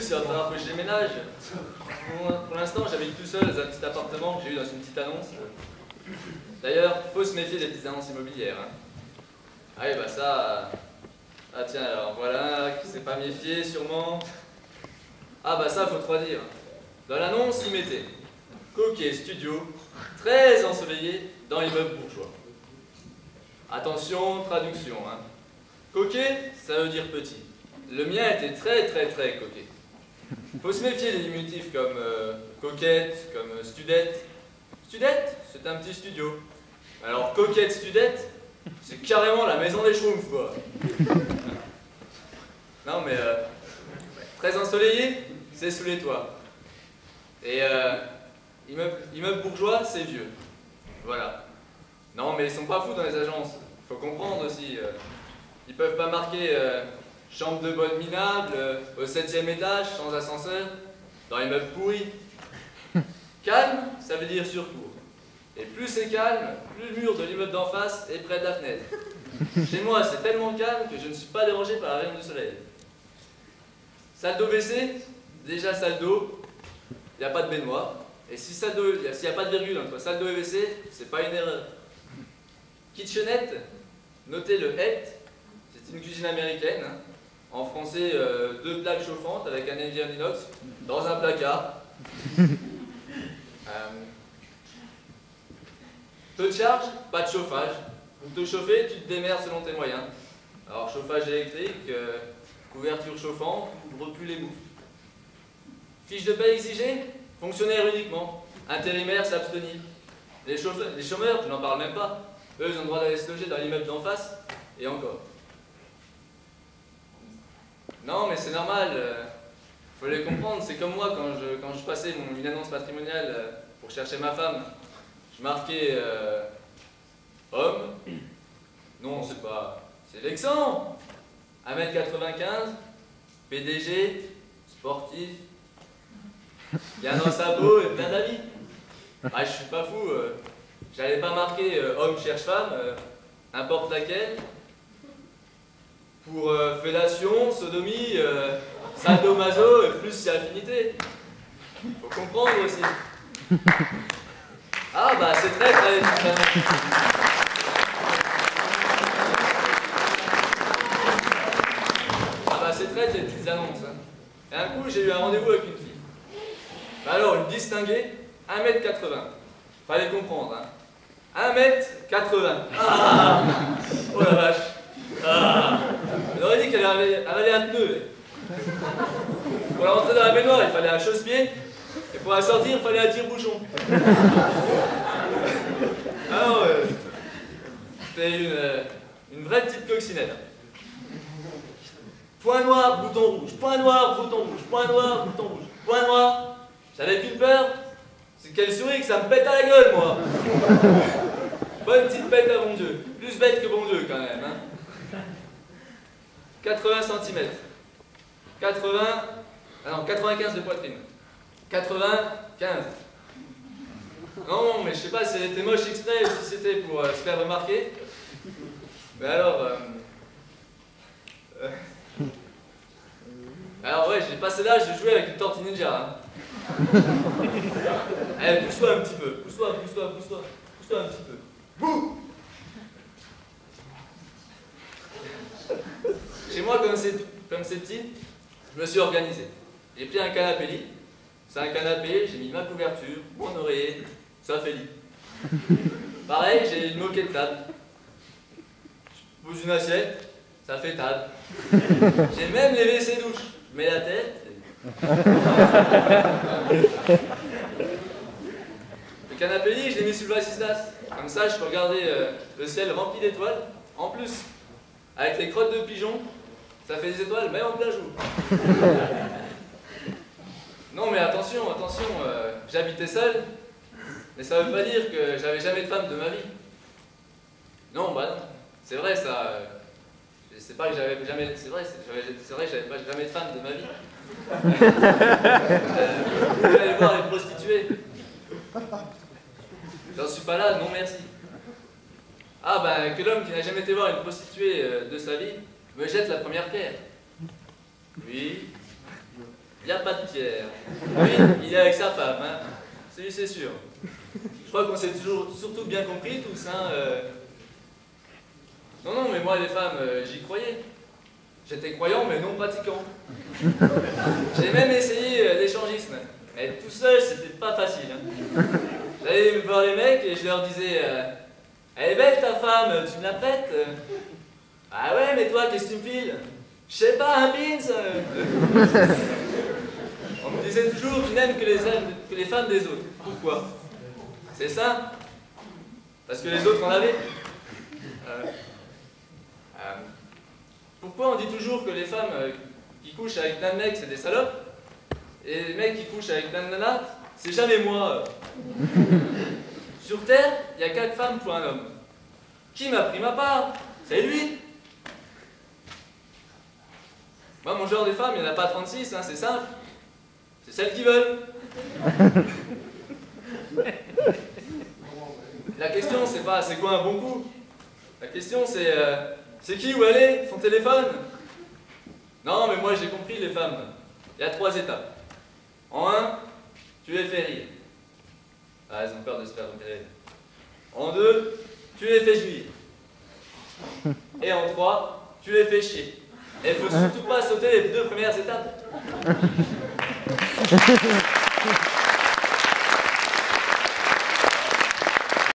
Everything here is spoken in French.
plus, il va falloir que je déménage. Pour l'instant, j'habite tout seul dans un petit appartement que j'ai eu dans une petite annonce. D'ailleurs, faut se méfier des petites annonces immobilières. Hein. Ah oui, bah ça... Ah tiens, alors voilà, qui s'est pas méfié sûrement. Ah bah ça, faut te redire. Dans l'annonce, il mettait coquet studio, très ensoleillé dans immeuble bourgeois. Attention, traduction. Hein. Coquet, ça veut dire petit. Le mien était très coquet. Faut se méfier des diminutifs comme coquette, comme studette. Studette, c'est un petit studio. Alors coquette, studette, c'est carrément la maison des schtroumpfs, quoi. Non mais, très ensoleillé, c'est sous les toits. Et immeuble bourgeois, c'est vieux. Voilà. Non mais ils sont pas fous dans les agences. Faut comprendre aussi. Ils peuvent pas marquer chambre de bonne minable au 7e étage, sans ascenseur, dans immeuble pourri. Calme, ça veut dire sur cour. Et plus c'est calme, plus le mur de l'immeuble d'en face est près de la fenêtre. Chez moi, c'est tellement calme que je ne suis pas dérangé par la rayon du soleil. Salle d'eau WC, déjà salle d'eau, il n'y a pas de baignoire. Et si s'il n'y a pas de virgule entre salle d'eau et WC, c'est pas une erreur. Kitchenette, notez le het, c'est une cuisine américaine. Hein. En français, 2 plaques chauffantes avec un évier en inox dans un placard. Peu de charge, pas de chauffage. Pour te chauffer, tu te démerdes selon tes moyens. Alors chauffage électrique, couverture chauffante, couvre-plus les bouffes. Fiche de paie exigée, fonctionnaire uniquement. Intérimaire, s'abstenir. Les chômeurs, je n'en parle même pas. Eux, ils ont le droit d'aller se loger dans l'immeuble d'en face, et encore. Non, mais c'est normal. Faut les comprendre. C'est comme moi, quand je passais une annonce patrimoniale pour chercher ma femme, je marquais homme. Non, c'est pas... C'est vexant. 1m95, PDG, sportif, bien dans sa peau et plein d'amis. Ah, je suis pas fou. J'allais pas marquer homme cherche femme, n'importe laquelle. Pour fellation, sodomie, sadomaso et plus si affinité. Faut comprendre aussi. Ah bah c'est très Ah bah c'est très les petites annonces. Hein. Et un coup j'ai eu un rendez-vous avec une fille. Bah alors une distinguée, 1m80. Fallait comprendre. Hein. 1m80. Ah oh la vache. Ah. On aurait dit qu'elle avalait un pneu. Pour la rentrer dans la baignoire, il fallait un chausse-pied. Et pour la sortir, il fallait un tire-bouchon. Alors, c'était une vraie petite coccinelle. Point noir, bouton rouge. Point noir, bouton rouge. Point noir, bouton rouge. Point noir. J'avais qu'une peur, c'est qu'elle sourit, que ça me pète à la gueule, moi. Bonne petite bête à bon Dieu. Plus bête que bon Dieu, quand même. Hein. 80 cm. 80... Ah non, 95 de poitrine. 95. Non, mais je sais pas si elle était moche exprès ou si c'était pour se faire remarquer. Mais alors... Alors ouais, j'ai passé l'âge de jouer avec une tortue ninja. Hein. Allez, pousse-toi un petit peu. Pousse-toi un petit peu. Bouh! Chez moi, comme c'est petit, je me suis organisé. J'ai pris un canapé lit. C'est un canapé, j'ai mis ma couverture, mon oreiller, ça fait lit. Pareil, j'ai une moquette de table. Je pose une assiette, ça fait table. J'ai même les WC douches. Je mets la tête. Le canapé lit, je l'ai mis sur le vasistas. Comme ça, je peux regarder le ciel rempli d'étoiles. En plus, avec les crottes de pigeons, ça fait des étoiles même en plein jour. Non mais attention, j'habitais seul, mais ça veut pas dire que j'avais jamais de femme de ma vie. Non, bah non, c'est vrai ça, c'est pas que j'avais jamais, c'est vrai que j'avais pas jamais de femme de ma vie. Vous allez voir les prostituées. J'en suis pas là, non merci. Ah bah que l'homme qui n'a jamais été voir une prostituée de sa vie me jette la première pierre. Oui. il n'y a pas de Pierre. Lui, il est avec sa femme, hein. C'est sûr. Je crois qu'on s'est surtout bien compris tous, hein. Non, mais moi, les femmes, j'y croyais. J'étais croyant, mais non pratiquant. J'ai même essayé l'échangisme. Mais tout seul, c'était pas facile, hein. J'allais voir les mecs et je leur disais elle est belle ta femme, tu me la prêtes? Ah ouais, mais toi, qu'est-ce que tu me files? Je sais pas, un beans. On me disait toujours tu n'aimes que les femmes des autres. Pourquoi? C'est ça? Parce que les autres en avaient. Pourquoi on dit toujours que les femmes qui couchent avec plein de mecs, c'est des salopes? Et les mecs qui couchent avec plein de nanas, c'est jamais moi. Sur Terre, il y a 4 femmes pour un homme. Qui m'a pris ma part? C'est lui. Moi, mon genre de femme, il n'y en a pas 36, hein, c'est simple. C'est celles qui veulent. La question, c'est pas c'est quoi un bon coup? La question, c'est qui ou elle est, son téléphone? Non, mais moi, j'ai compris les femmes. Il y a 3 étapes. En 1, tu les fais rire. Ah, elles ont peur de se faire repérer. En 2, tu les fais jouir. Et en 3, tu les fais chier. Et il faut surtout pas sauter les 2 premières étapes.